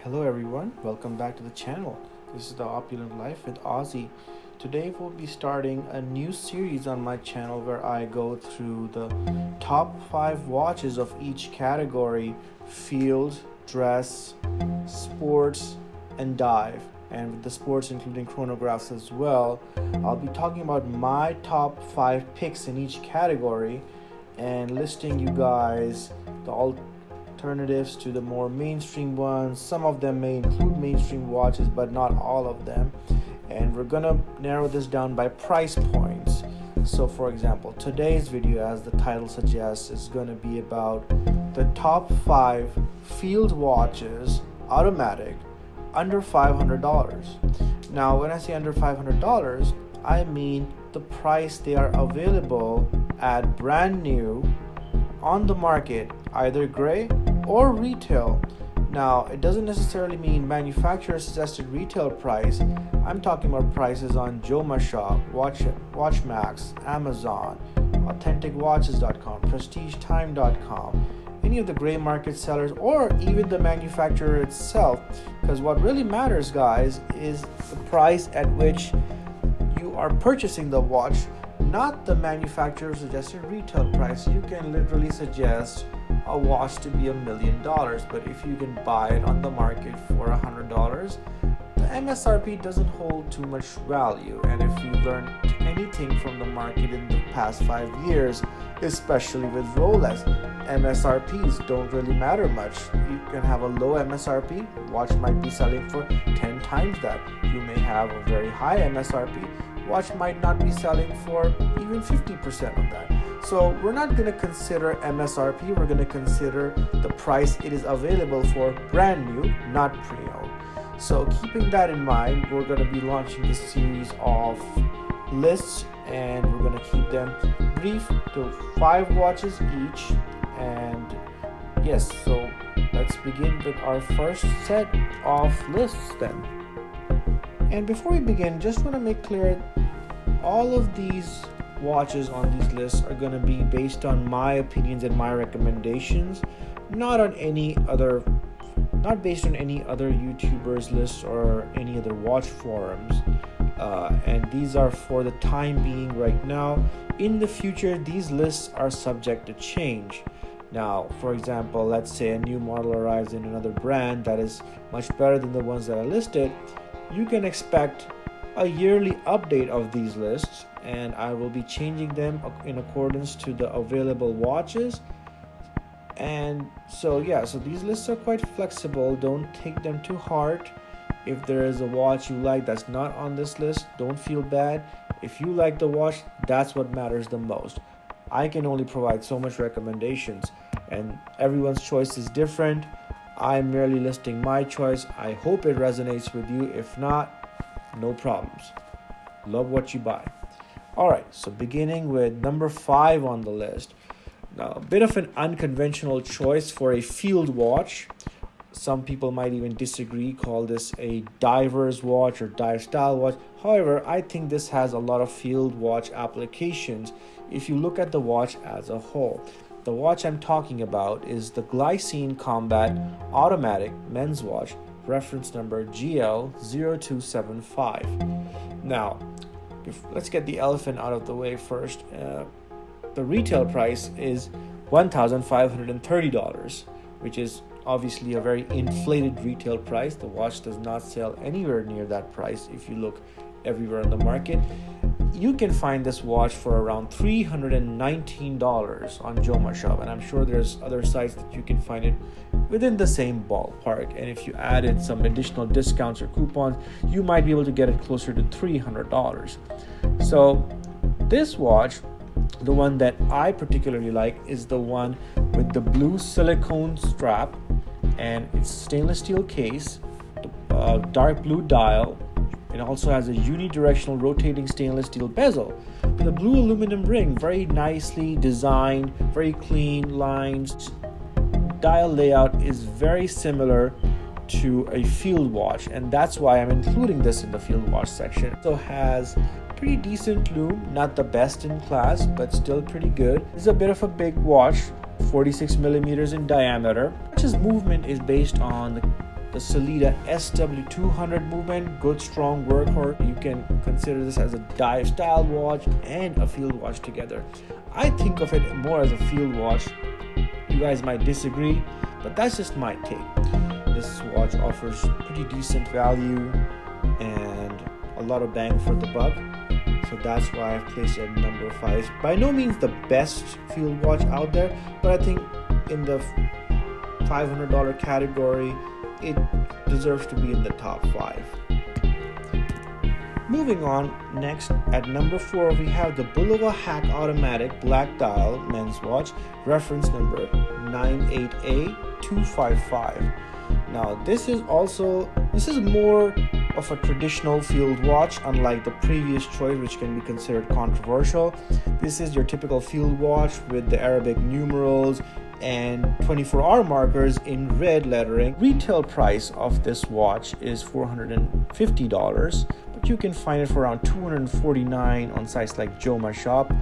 Hello everyone, welcome back to the channel. This is the Opulent Life with Ozzy. Today we'll be starting a new series on my channel where I go through the top 5 watches of each category: field, dress, sports, and dive. And with the sports including chronographs as well. I'll be talking about my top 5 picks in each category and listing you guys the alternatives to the more mainstream ones. Some of them may include mainstream watches, but not all of them. And we're gonna narrow this down by price points. So for example, today's video, as the title suggests, is gonna be about the top 5 field watches, automatic, under $500. Now, when I say under $500, I mean the price they are available at brand new on the market, either gray or retail. Now, it doesn't necessarily mean manufacturer suggested retail price. I'm talking about prices on Joma Shop, Watchmax, Amazon, AuthenticWatches.com, PrestigeTime.com, any of the gray market sellers, or even the manufacturer itself. Because what really matters, guys, is the price at which you are purchasing the watch, not the manufacturer suggested retail price. You can literally suggest a watch to be $1 million, but if you can buy it on the market for $100, the MSRP doesn't hold too much value. And if you learned anything from the market in the past 5 years, especially with Rolex, MSRPs don't really matter much. You can have a low MSRP, watch might be selling for 10 times that. You may have a very high MSRP, watch might not be selling for even 50% of that. So we're not going to consider MSRP, we're going to consider the price it is available for brand new, not pre-owned. So keeping that in mind, we're going to be launching this series of lists, and we're going to keep them brief to 5 watches each. And yes, so let's begin with our first set of lists then. And before we begin, just want to make clear, all of these watches on these lists are going to be based on my opinions and my recommendations, not based on any other YouTubers lists or any other watch forums. And these are for the time being right now. In the future, these lists are subject to change. Now, for example, let's say a new model arrives in another brand that is much better than the ones that I listed. You can expect a yearly update of these lists, and I will be changing them in accordance to the available watches. And so these lists are quite flexible. Don't take them too hard. If there is a watch you like that's not on this list, don't feel bad. If you like the watch, that's what matters the most. I can only provide so much recommendations, and everyone's choice is different. I'm merely listing my choice. I hope it resonates with you. If not, no problems. Love what you buy. Alright, so beginning with number 5 on the list. Now, a bit of an unconventional choice for a field watch. Some people might even disagree, call this a diver's watch or dive style watch. However, I think this has a lot of field watch applications if you look at the watch as a whole. The watch I'm talking about is the Glycine Combat automatic men's watch, reference number GL0275. Now, let's get the elephant out of the way first. The retail price is $1,530, which is obviously a very inflated retail price. The watch does not sell anywhere near that price if you look everywhere on the market. You can find this watch for around $319 on Joma Shop, and I'm sure there's other sites that you can find it within the same ballpark. And if you added some additional discounts or coupons, you might be able to get it closer to $300. So this watch, the one that I particularly like, is the one with the blue silicone strap, and it's stainless steel case, dark blue dial. It also has a unidirectional rotating stainless steel bezel with a blue aluminum ring, very nicely designed, very clean lines. Dial layout is very similar to a field watch, and that's why I'm including this in the field watch section. It also has pretty decent lume, not the best in class, but still pretty good. It's a bit of a big watch, 46 millimeters in diameter. Watch's movement is based on the the Sellita SW200 movement, good strong workhorse. You can consider this as a dive style watch and a field watch together. I think of it more as a field watch. You guys might disagree, but that's just my take. This watch offers pretty decent value and a lot of bang for the buck, so that's why I've placed it at number 5. By no means the best field watch out there, but I think in the $500 category it deserves to be in the top 5. Moving on, next at number 4 we have the Bulova Hack automatic black dial men's watch, reference number 98A255. Now this is more of a traditional field watch, unlike the previous choice which can be considered controversial. This is your typical field watch with the Arabic numerals and 24-hour markers in red lettering. Retail price of this watch is $450, but you can find it for around $249 on sites like Joma Shop.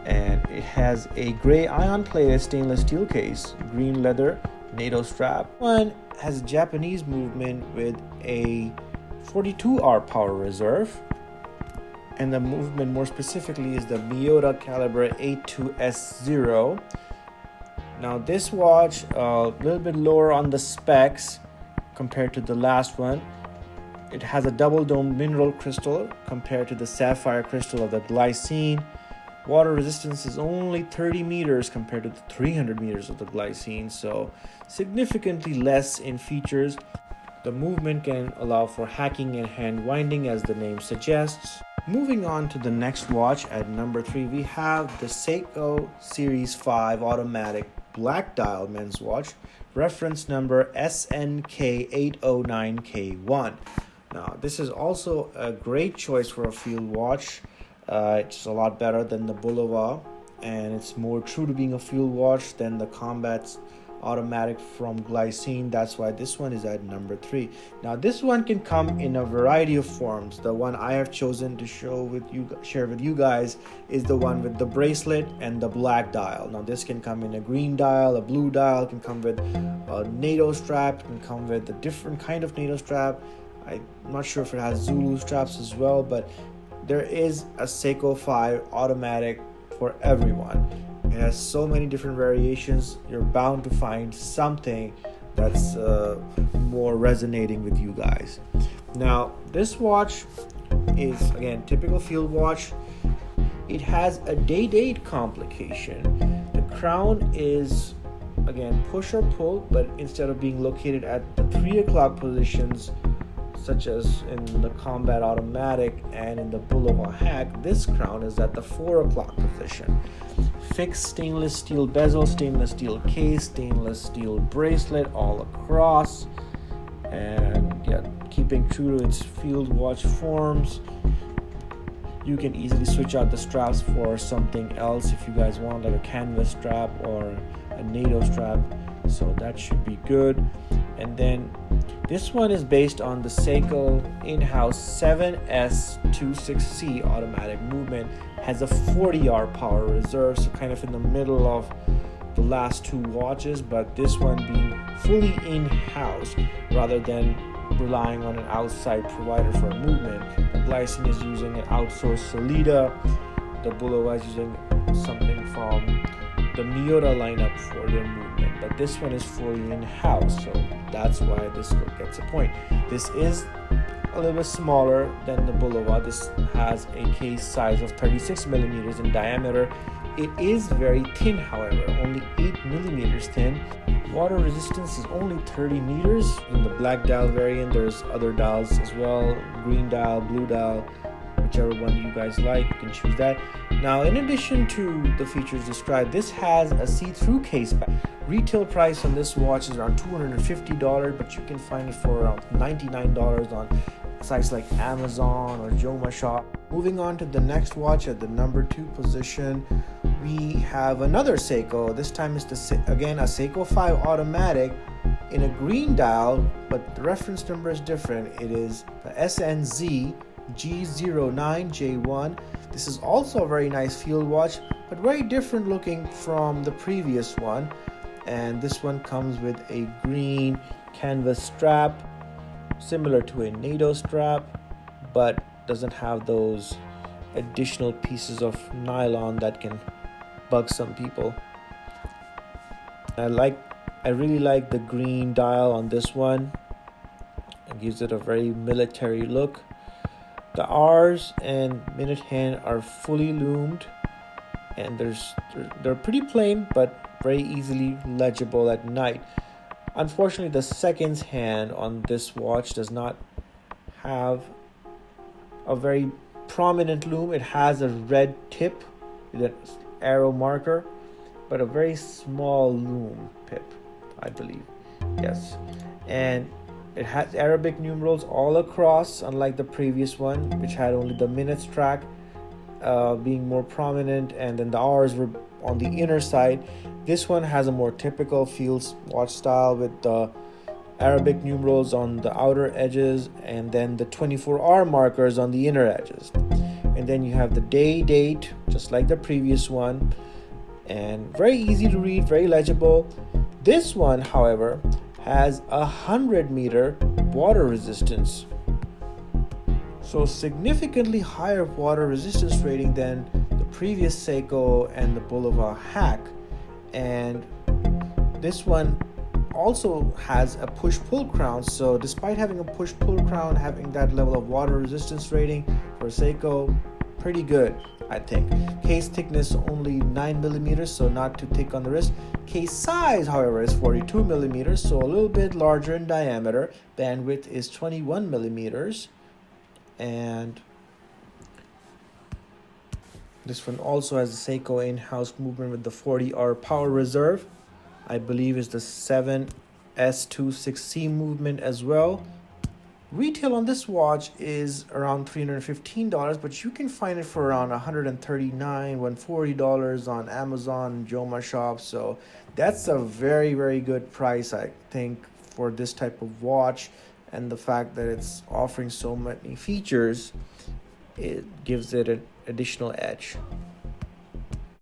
And it has a gray ion-plated stainless steel case, green leather, NATO strap. One has a Japanese movement with a 42-hour power reserve, and the movement more specifically is the Miyota caliber 82S0. Now this watch a little bit lower on the specs compared to the last one. It has a double dome mineral crystal compared to the sapphire crystal of the Glycine. Water resistance is only 30 meters compared to the 300 meters of the Glycine, so significantly less in features. The movement can allow for hacking and hand winding as the name suggests. Moving on to the next watch at number 3, we have the Seiko Series 5 automatic black dial men's watch, reference number SNK809K1. Now this is also a great choice for a field watch. It's a lot better than the Bulova, and it's more true to being a field watch than the Combat automatic from Glycine. That's why this one is at number 3. Now this one can come in a variety of forms. The one I have chosen to share with you guys is the one with the bracelet and the black dial. Now this can come in a green dial, a blue dial, can come with a NATO strap, can come with a different kind of NATO strap. I'm not sure if it has Zulu straps as well, but there is a Seiko 5 automatic for everyone. It has so many different variations. You're bound to find something that's more resonating with you guys. Now this watch is again typical field watch. It has a day-date complication. The crown is again push or pull, but instead of being located at the 3 o'clock positions such as in the Combat automatic and in the Bulova Hack, this crown is at the 4 o'clock position. Fixed stainless steel bezel, stainless steel case, stainless steel bracelet all across, and yeah, keeping true to its field watch forms. You can easily switch out the straps for something else if you guys want, like a canvas strap or a NATO strap, so that should be good. And then this one is based on the Seiko in-house 7S26C automatic movement, has a 40-hour power reserve, so kind of in the middle of the last 2 watches, but this one being fully in-house rather than relying on an outside provider for a movement. The Glycine is using an outsourced Sellita, the Bulova is using something from the Miyota lineup for their movement, but this one is fully in-house, so that's why this gets a point. This is a little bit smaller than the Bulova. This has a case size of 36 millimeters in diameter. It is very thin, however, only 8 millimeters thin. Water resistance is only 30 meters. In the black dial variant, there's other dials as well, green dial, blue dial, whichever one you guys like, you can choose that. Now, in addition to the features described, this has a see-through case back. Retail price on this watch is around $250, but you can find it for around $99 on sites like Amazon or Joma Shop. Moving on to the next watch at the number 2 position, we have another Seiko. This time it's again a Seiko 5 automatic in a green dial, but the reference number is different. It is the SNZ G09J1. This is also a very nice field watch, but very different looking from the previous one. And this one comes with a green canvas strap, similar to a NATO strap, but doesn't have those additional pieces of nylon that can bug some people. I really like the green dial on this one. It gives it a very military look. The R's and minute hand are fully loomed, and they're pretty plain but very easily legible at night. Unfortunately, the seconds hand on this watch does not have a very prominent loom. It has a red tip with an arrow marker, but a very small loom pip, I believe. Yes. And it has Arabic numerals all across, unlike the previous one, which had only the minutes track being more prominent, and then the R's were on the inner side. This one has a more typical field watch style with the Arabic numerals on the outer edges and then the 24-hour markers on the inner edges. And then you have the day, date, just like the previous one, and very easy to read, very legible. This one, however, has 100-meter water resistance, so significantly higher water resistance rating than the previous Seiko and the Bulova Hack. And this one also has a push-pull crown, so despite having a push-pull crown, having that level of water resistance rating for Seiko, pretty good, I think. Case thickness only 9 millimeters, so not too thick on the wrist. Case size, however, is 42 millimeters, so a little bit larger in diameter. Bandwidth is 21 millimeters, and this one also has a Seiko in-house movement with the 40R power reserve. I believe is the 7S26C movement as well. Retail on this watch is around $315, but you can find it for around $139, $140 on Amazon, Joma Shop. So that's a very, very good price, I think, for this type of watch. And the fact that it's offering so many features, it gives it an additional edge.